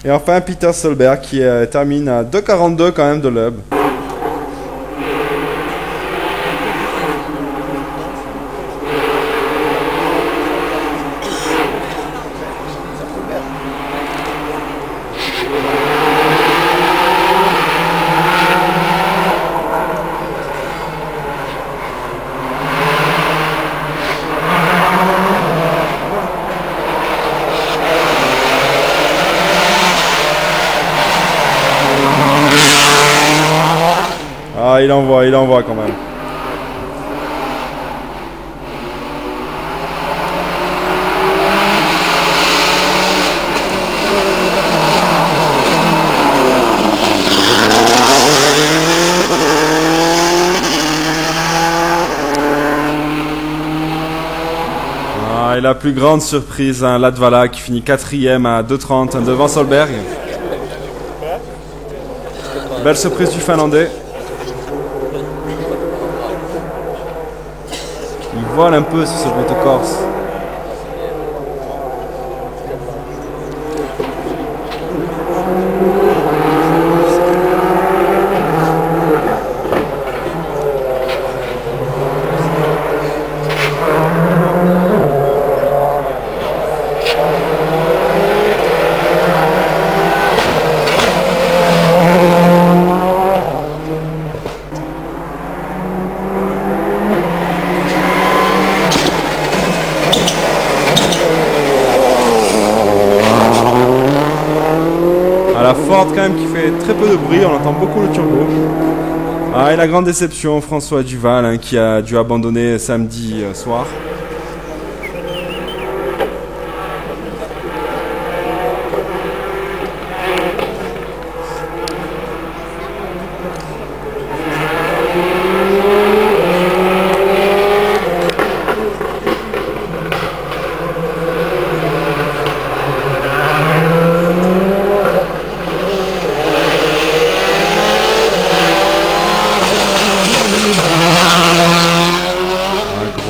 Et enfin Peter Solberg qui termine à 2,42 quand même de l'hub. Ah, il envoie quand même. Ah, et la plus grande surprise, hein, Latvala qui finit 4e à 2,30 devant Solberg. Belle surprise du Finlandais. Il vole un peu sur ce bateau corse. La Ford quand même qui fait très peu de bruit, on entend beaucoup le turbo. Ah, et la grande déception, François Duval hein, qui a dû abandonner samedi soir.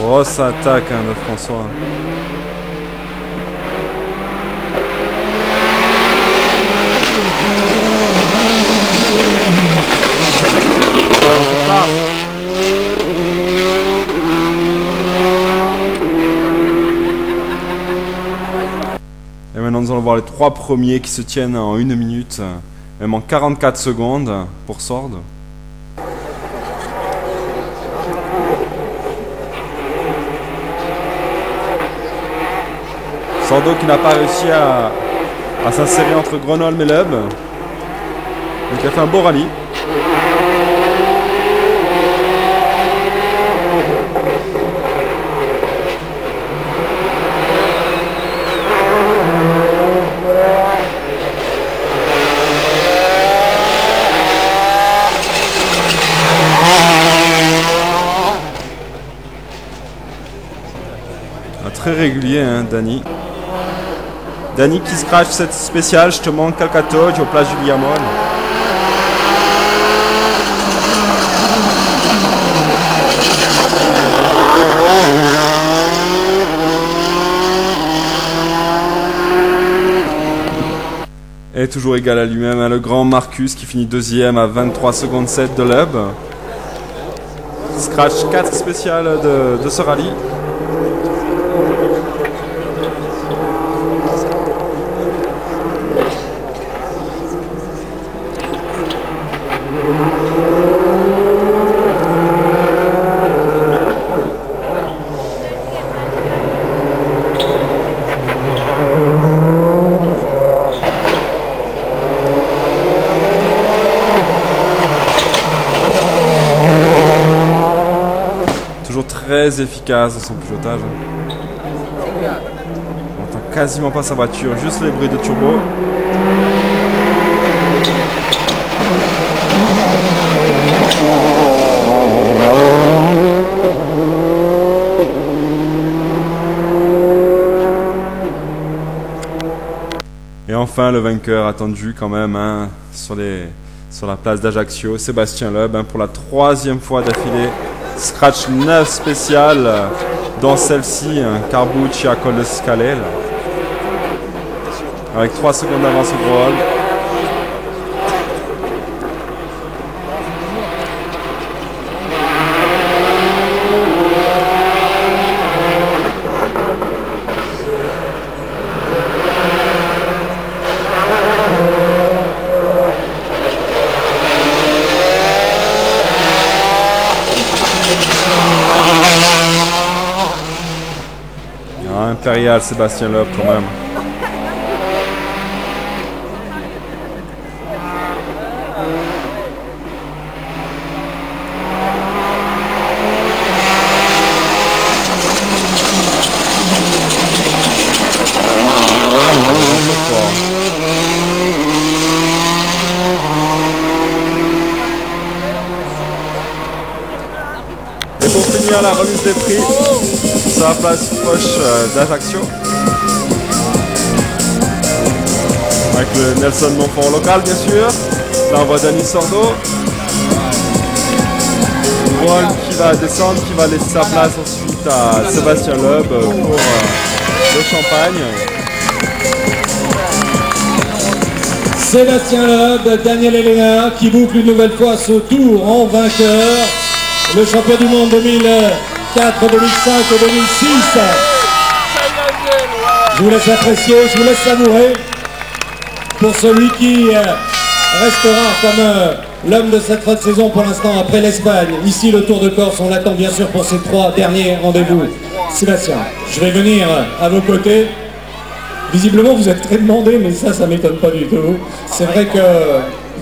Grosse attaque hein, de François. Et maintenant nous allons voir les 3 premiers qui se tiennent en 1 minute, même en 44 secondes pour Sord. Sordo qui n'a pas réussi à s'insérer entre Grenoble et l'hub. Donc il a fait un beau rallye. Très régulier, hein, Dany. Dany qui scratch cette spéciale justement Calcatoge au place du Guillamon. Et toujours égal à lui-même, hein, le grand Marcus qui finit 2e à 23 secondes 7 de l'hub. Scratch 4 spéciales de ce rallye. Très efficace dans son pilotage. On n'entend quasiment pas sa voiture, juste les bruits de turbo. Et enfin le vainqueur attendu quand même hein, sur la place d'Ajaccio, Sébastien Loeb hein, pour la 3e fois d'affilée. Scratch 9 spécial dans celle-ci, Carbucci à Col de Scalel. avec 3 secondes d'avance au Groholm. Impérial Sébastien Loeb quand même. Et pour finir la remise des prix sur la place proche d'Ajaccio, avec le Nelson Montfort local bien sûr. Là on voit Dani Sordo. Groholm qui va descendre, qui va laisser sa place ensuite à Sébastien Loeb pour le Champagne. Sébastien Loeb, Daniel Elena qui boucle une nouvelle fois ce tour en vainqueur. Le champion du monde 2004, 2005 et 2006. Je vous laisse apprécier, je vous laisse savourer. Pour celui qui restera comme l'homme de cette fin de saison pour l'instant après l'Espagne. Ici le Tour de Corse, on l'attend bien sûr pour ces 3 derniers rendez-vous. Sébastien, je vais venir à vos côtés. Visiblement vous êtes très demandé, mais ça m'étonne pas du tout. C'est vrai que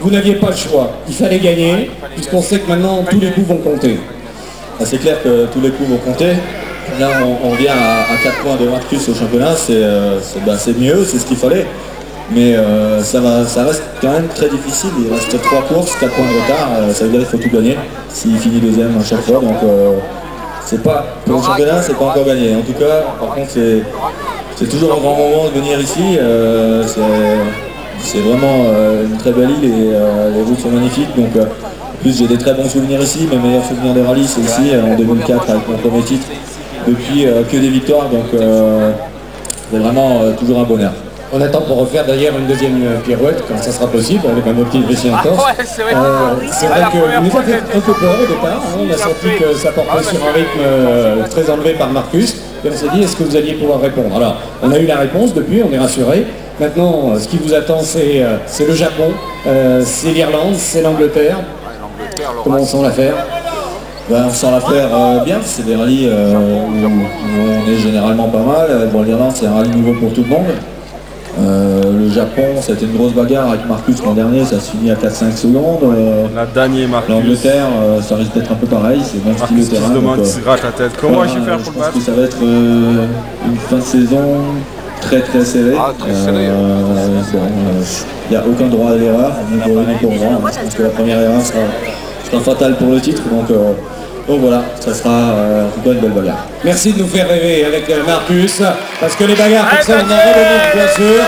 vous n'aviez pas le choix, il fallait gagner, puisqu'on sait que maintenant tous les coups vont compter. C'est clair que tous les coups vont compter. Là on vient à 4 points de Marcus au championnat, c'est mieux, c'est ce qu'il fallait. Mais ça reste quand même très difficile, il reste 3 courses, 4 points de retard, ça veut dire qu'il faut tout gagner s'il finit deuxième à chaque fois. Donc c'est pas, pour le championnat c'est pas encore gagné. En tout cas, par contre c'est toujours un grand moment de venir ici. C'est vraiment une très belle île et les routes sont magnifiques. Donc, en plus, j'ai des très bons souvenirs ici. Mes meilleurs souvenirs de rallye, c'est ici, en 2004, avec mon premier titre. Depuis, que des victoires. Donc, c'est vraiment toujours un bonheur. On attend pour refaire d'ailleurs une deuxième pirouette quand ça sera possible avec un petit Christian Corse. C'est vrai que nous a fait un peu peur au départ. Hein. On a senti que ça portait sur un rythme très enlevé par Marcus. Et on s'est dit, est-ce que vous alliez pouvoir répondre? Alors, on a eu la réponse depuis, on est rassuré. Maintenant, ce qui vous attend, c'est le Japon, c'est l'Irlande, c'est l'Angleterre. Comment on sent l'affaire? Ben, on sent l'affaire bien, c'est des rallyes où on est généralement pas mal. Bon, l'Irlande, c'est un rallye nouveau pour tout le monde. Le Japon, c'était une grosse bagarre avec Marcus l'an dernier, ça se finit à 4-5 secondes. La dernière Marcus. L'Angleterre, ça risque d'être un peu pareil, c'est même style de terrain. Marcus se demande s'il se gratte la tête. Comment je vais faire pour le battre? Je pense que ça va être une fin de saison très serrée. Il n'y a aucun droit à l'erreur, ni pour lui ni pour moi. Je pense que la première erreur sera fatale pour le titre. Donc voilà, ça sera en tout cas une belle bagarre. Merci de nous faire rêver avec Marcus, parce que les bagarres comme ça, on en redemande bien sûr.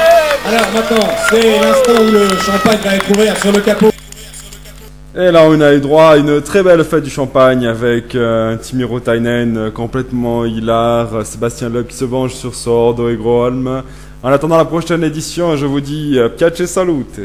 Alors maintenant, c'est l'instant où le champagne va être ouvert sur le capot. Et là, on a eu droit à une très belle fête du champagne avec Timi Rotainen complètement hilar, Sébastien Loeb qui se venge sur Sordo et Groholm. En attendant la prochaine édition, je vous dis piace salute.